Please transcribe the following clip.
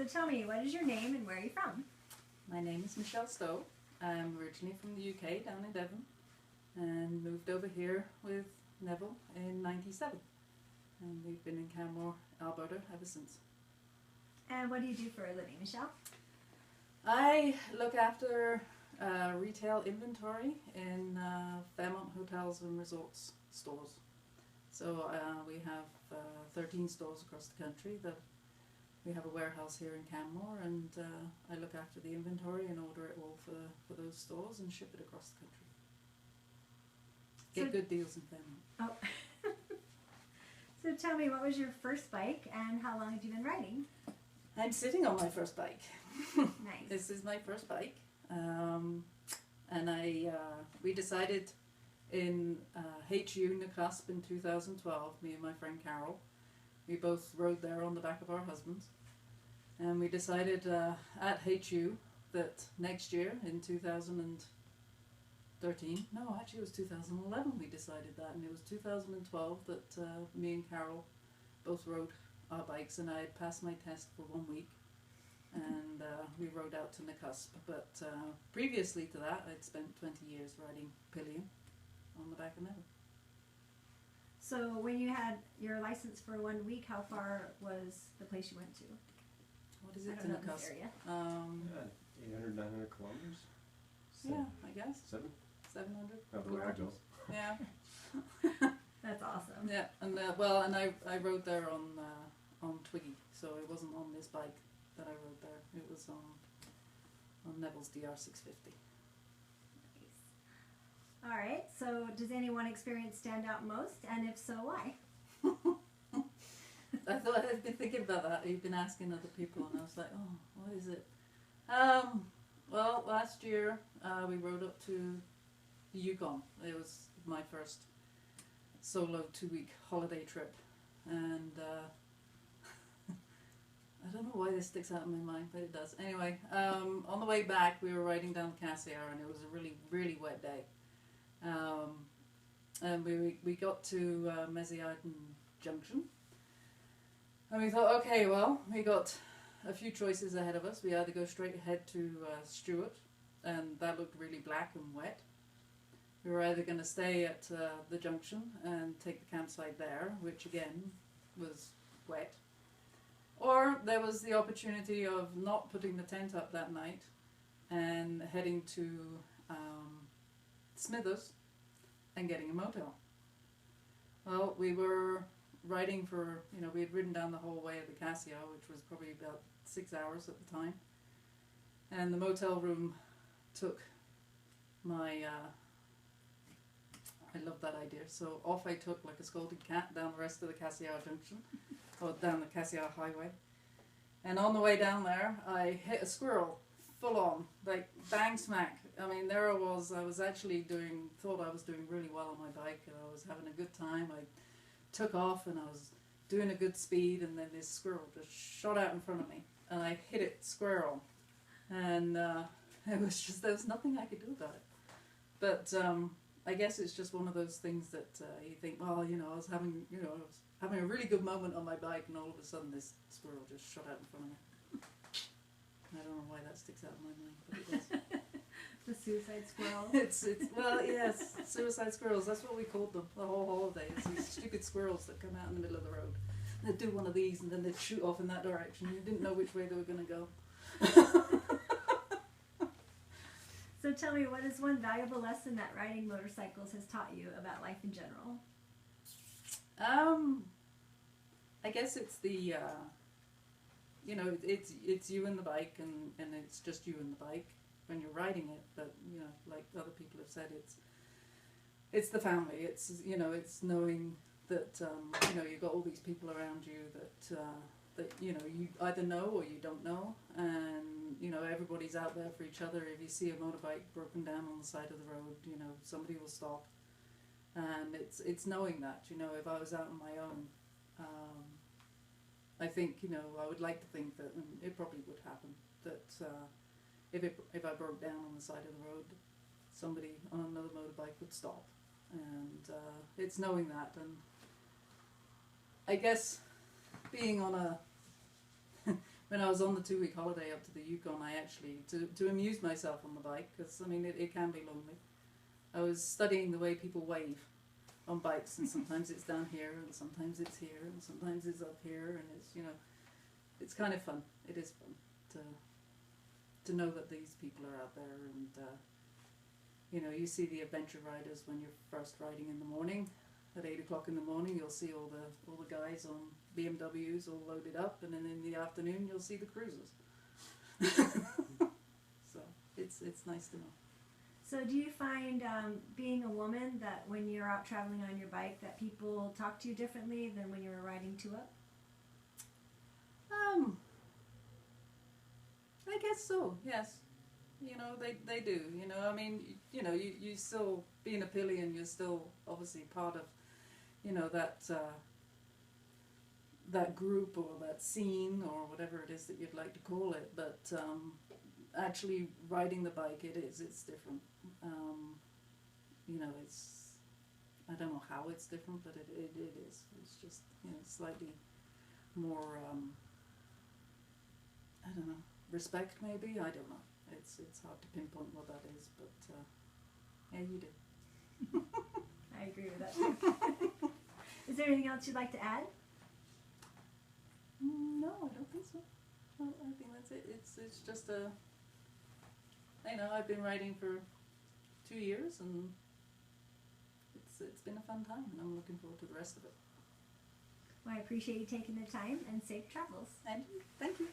So tell me, what is your name and where are you from? My name is Michelle Stow. I'm originally from the UK, down in Devon, and moved over here with Neville in '97. And we've been in Canmore, Alberta ever since. And what do you do for a living, Michelle? I look after retail inventory in Fairmont hotels and resorts stores. So we have 13 stores across the country. We have a warehouse here in Canmore, and I look after the inventory and order it all for those stores and ship it across the country. Get good deals in Fairmont. Oh. So tell me, what was your first bike and how long had you been riding? I'm sitting on my first bike. Nice. This is my first bike, and we decided in HU Nacusp in 2012, me and my friend Carol, we both rode there on the back of our husbands, and we decided at HU that next year in 2013, no, actually it was 2011 we decided that, and it was 2012 that me and Carol both rode our bikes, and I had passed my test for 1 week, and we rode out to Nacusp. But previously to that, I'd spent 20 years riding pillion on the back of Neville. So when you had your license for 1 week, how far was the place you went to? What is it I to don't know this Nacusp? area. 800, 900 kilometers? Yeah, I guess. 700. Not the way I go. Yeah. That's awesome. Yeah, and I rode there on Twiggy, so it wasn't on this bike that I rode there. It was on Neville's DR650. Nice. All right. So does any one experience stand out most, and if so, why? I thought I'd been thinking about that. You've been asking other people, and I was like, oh, what is it? Well, last year we rode up to the Yukon. It was my first solo 2-week holiday trip, and I don't know why this sticks out in my mind, but it does. Anyway, on the way back we were riding down Cassiar, and it was a really, really wet day, and we got to Mesiarden Junction, and we thought, okay, well, we got a few choices ahead of us. We either go straight ahead to Stewart, and that looked really black and wet. We were either going to stay at the junction and take the campsite there, which again was wet, or there was the opportunity of not putting the tent up that night and heading to Smithers and getting a motel. Well, we were riding for, we had ridden down the whole way of the Cassiar, which was probably about 6 hours at the time, and the motel room took my I love that idea. So off I took like a scolded cat down the rest of the Cassiar Junction, or down the Cassiar Highway. And on the way down there, I hit a squirrel, full on, like bang smack. I mean, there I was actually thought I was doing really well on my bike, and I was having a good time. I took off and I was doing a good speed, and then this squirrel just shot out in front of me, and I hit it squirrel. And it was just, there was nothing I could do about it. But I guess it's just one of those things that you think, well, I was having a really good moment on my bike, and all of a sudden this squirrel just shot out in front of me. I don't know why that sticks out in my mind, but it does. The suicide squirrel. It's well, yes, suicide squirrels. That's what we called them the whole holiday. It's these stupid squirrels that come out in the middle of the road. They'd do one of these, and then they'd shoot off in that direction. You didn't know which way they were going to go. So tell me, what is one valuable lesson that riding motorcycles has taught you about life in general? I guess it's the, it's you and the bike, and it's just you and the bike when you're riding it. But like other people have said, it's the family. It's it's knowing that you've got all these people around you that you either know or you don't know, and everybody's out there for each other. If you see a motorbike broken down on the side of the road, somebody will stop, and it's knowing that if I was out on my own, I think I would like to think that, and it probably would happen, that if I broke down on the side of the road, somebody on another motorbike would stop, and it's knowing that. And I guess being on a when I was on the 2-week holiday up to the Yukon, I actually, to amuse myself on the bike, because I mean it can be lonely, I was studying the way people wave on bikes, and sometimes it's down here, and sometimes it's here, and sometimes it's up here, and it's, you know, it's kind of fun. It is fun to know that these people are out there, and you know, you see the adventure riders when you're first riding in the morning. At 8 o'clock in the morning, you'll see all the guys on BMWs all loaded up, and then in the afternoon, you'll see the cruisers. So it's nice to know. So do you find being a woman that when you're out traveling on your bike that people talk to you differently than when you were riding 2-up? I guess so, yes. You know, they do, you know, I mean, you know, you still, being a pillion, you're still obviously part of, you know, that group or that scene or whatever it is that you'd like to call it, but actually riding the bike, it's different. You know, I don't know how it's different, but it is. It's just, you know, slightly more, I don't know, respect maybe, I don't know. It's hard to pinpoint what that is, but yeah, you do. I agree with that too. Is there anything else you'd like to add? No, I don't think so. No, I think that's it. It's just you know, I've been riding for 2 years, and it's been a fun time, and I'm looking forward to the rest of it. Well, I appreciate you taking the time, and safe travels. And thank you.